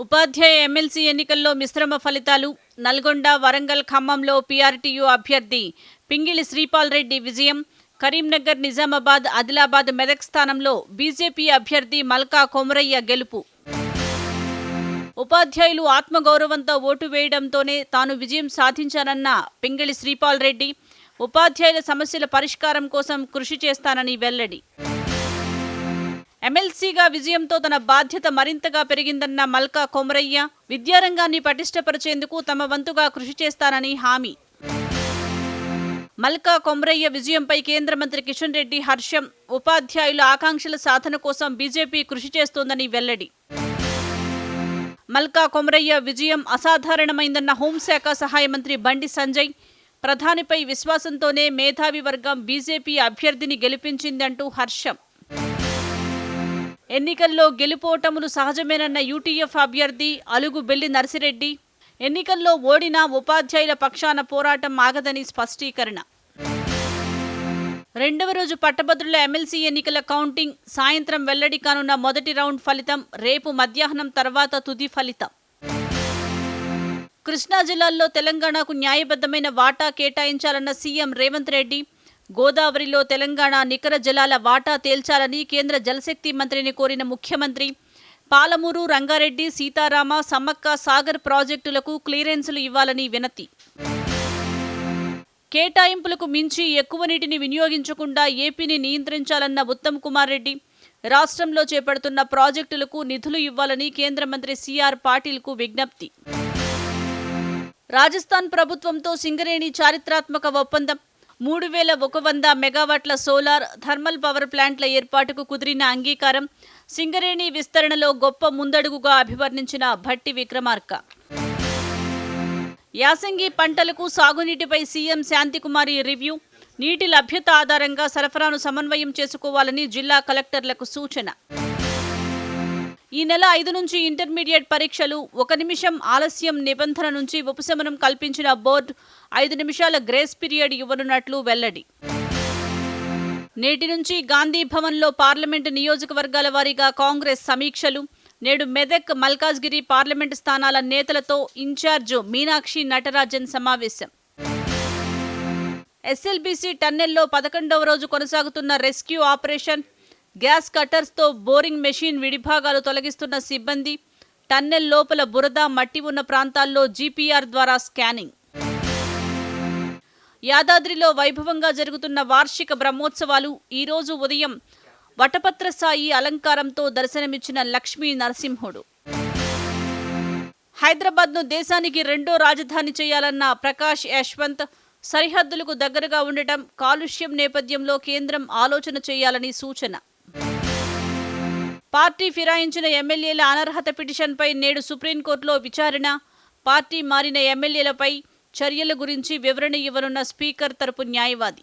ఉపాధ్యాయ MLC ఎన్నికల్లో మిశ్రమ ఫలితాలు. నల్గొండ, వరంగల్, ఖమ్మంలో పీఆర్టీయూ అభ్యర్థి పింగిళి శ్రీపాల్ రెడ్డి విజయం. కరీంనగర్, నిజామాబాద్, ఆదిలాబాద్, మెదక్ స్థానంలో బీజేపీ అభ్యర్థి మల్కా కొమరయ్య గెలుపు. ఉపాధ్యాయులు ఆత్మగౌరవంతో ఓటు వేయడంతోనే తాను విజయం సాధించానన్న పింగిళి శ్రీపాల్ రెడ్డి. ఉపాధ్యాయుల సమస్యల పరిష్కారం కోసం కృషి చేస్తానని వెల్లడి. ఎమ్మెల్సీగా విజయంతో తన బాధ్యత మరింతగా పెరిగిందన్న మల్కా కొమరయ్య. విద్యారంగాన్ని పటిష్టపరిచేందుకు తమ వంతుగా కృషి చేస్తానని హామీ. మల్కా కొమరయ్య విజయంపై కేంద్ర మంత్రి కిషన్ రెడ్డి హర్షం. ఉపాధ్యాయుల ఆకాంక్షల సాధన కోసం బీజేపీ కృషి చేస్తోందని వెల్లడి. మల్కా కొమరయ్య విజయం అసాధారణమైందన్న హోంశాఖ సహాయ మంత్రి బండి సంజయ్. ప్రధానిపై విశ్వాసంతోనే మేధావి వర్గం బీజేపీ అభ్యర్థిని గెలిపించిందంటూ హర్షం. ఎన్నికల్లో గెలుపోటములు సహజమేనన్న యూటీఎఫ్ అభ్యర్థి అలుగు బెల్లి నర్సిరెడ్డి. ఎన్నికల్లో ఓడినా ఉపాధ్యాయుల పక్షాన పోరాటం ఆగదని స్పష్టీకరణ. రెండవ రోజు పట్టభద్రుల ఎమ్మెల్సీ ఎన్నికల కౌంటింగ్. సాయంత్రం వెల్లడి కానున్న మొదటి రౌండ్ ఫలితం. రేపు మధ్యాహ్నం తర్వాత తుది ఫలితం. కృష్ణా జిల్లాల్లో తెలంగాణకు న్యాయబద్ధమైన వాటా కేటాయించాలన్న సీఎం రేవంత్ రెడ్డి. గోదావరిలో తెలంగాణ నికర జలాల వాటా తేల్చాలని కేంద్ర జలశక్తి మంత్రిని కోరిన ముఖ్యమంత్రి. పాలమూరు, రంగారెడ్డి, సీతారామ, సమ్మక్క సాగర్ ప్రాజెక్టులకు క్లియరెన్సులు ఇవ్వాలని వినతి. కేటాయింపులకు మించి ఎక్కువ నీటిని వినియోగించకుండా ఏపీని నియంత్రించాలన్న ఉత్తమ్ కుమార్ రెడ్డి. రాష్ట్రంలో చేపడుతున్న ప్రాజెక్టులకు నిధులు ఇవ్వాలని కేంద్ర మంత్రి సిఆర్ పాటిల్కు విజ్ఞప్తి. రాజస్థాన్ ప్రభుత్వంతో సింగరేణి చారిత్రాత్మక ఒప్పందం. 3100 మెగావాట్ల సోలార్, థర్మల్ పవర్ ప్లాంట్ల ఏర్పాటుకు కుదిరిన అంగీకారం. సింగరేణి విస్తరణలో గొప్ప ముందడుగుగా అభివర్ణించిన భట్టి విక్రమార్క. యాసంగి పంటలకు సాగునీటిపై సీఎం శాంతికుమారి రివ్యూ. నీటి లభ్యత ఆధారంగా సరఫరాను సమన్వయం చేసుకోవాలని జిల్లా కలెక్టర్లకు సూచన. ఈ నెల 5 నుంచి ఇంటర్మీడియట్ పరీక్షలు. 1 నిమిషం ఆలస్యం నిబంధన నుంచి ఉపశమనం కల్పించిన బోర్డు. 5 నిమిషాల గ్రేస్ పీరియడ్ ఇవ్వనున్నట్లు వెల్లడి. నేటి నుంచి గాంధీ భవన్లో పార్లమెంటు నియోజకవర్గాల వారీగా కాంగ్రెస్ సమీక్షలు. నేడు మెదక్, మల్కాజ్గిరి పార్లమెంటు స్థానాల నేతలతో ఇన్ఛార్జ్ మీనాక్షి నటరాజన్ సమావేశం. ఎస్ఎల్బీసీ టన్నెల్లో 11వ రోజు కొనసాగుతున్న రెస్క్యూ ఆపరేషన్. గ్యాస్ కట్టర్స్తో బోరింగ్ మెషిన్ విడిభాగాలు తొలగిస్తున్న సిబ్బంది. టన్నెల్ లోపల బురద, మట్టి ఉన్న ప్రాంతాల్లో జీపీఆర్ ద్వారా స్కానింగ్. యాదాద్రిలో వైభవంగా జరుగుతున్న వార్షిక బ్రహ్మోత్సవాలు. ఈరోజు ఉదయం వటపత్ర సాయి అలంకారంతో దర్శనమిచ్చిన లక్ష్మీ నరసింహుడు. హైదరాబాద్ను దేశానికి రెండో రాజధాని చేయాలన్న ప్రకాష్ యశ్వంత్. సరిహద్దులకు దగ్గరగా ఉండటం, కాలుష్యం నేపథ్యంలో కేంద్రం ఆలోచన చేయాలని సూచన. పార్టీ ఫిరాయించిన ఎమ్మెల్యేల అనర్హత పిటిషన్పై నేడు సుప్రీంకోర్టులో విచారణ. పార్టీ మారిన ఎమ్మెల్యేలపై చర్యల గురించి వివరణ ఇవ్వనున్న స్పీకర్ తరపు న్యాయవాది.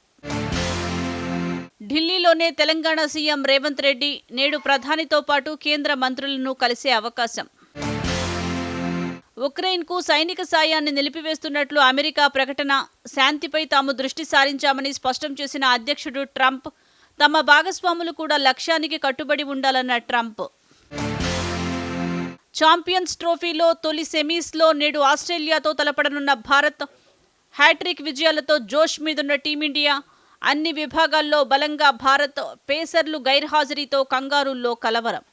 ఢిల్లీలోనే తెలంగాణ సీఎం రేవంత్ రెడ్డి నేడు ప్రధానితో పాటు కేంద్ర మంత్రులను కలిసే అవకాశం. ఉక్రెయిన్కు సైనిక సాయాన్ని నిలిపివేస్తున్నట్లు అమెరికా ప్రకటన. శాంతిపై తాము దృష్టి సారించామని స్పష్టం చేసిన అధ్యక్షుడు ట్రంప్. తమ భాగస్వాములు కూడా లక్ష్యానికి కట్టుబడి ఉండాలన్న ట్రంప్. ఛాంపియన్స్ ట్రోఫీలో తొలి సెమీస్లో నేడు ఆస్ట్రేలియాతో తలపడనున్న భారత్. హ్యాట్రిక్ విజయాలతో జోష్ మీదున్న టీమిండియా. అన్ని విభాగాల్లో బలంగా భారత్. పేసర్లు గైర్హాజరీతో కంగారూల్లో కలవరం.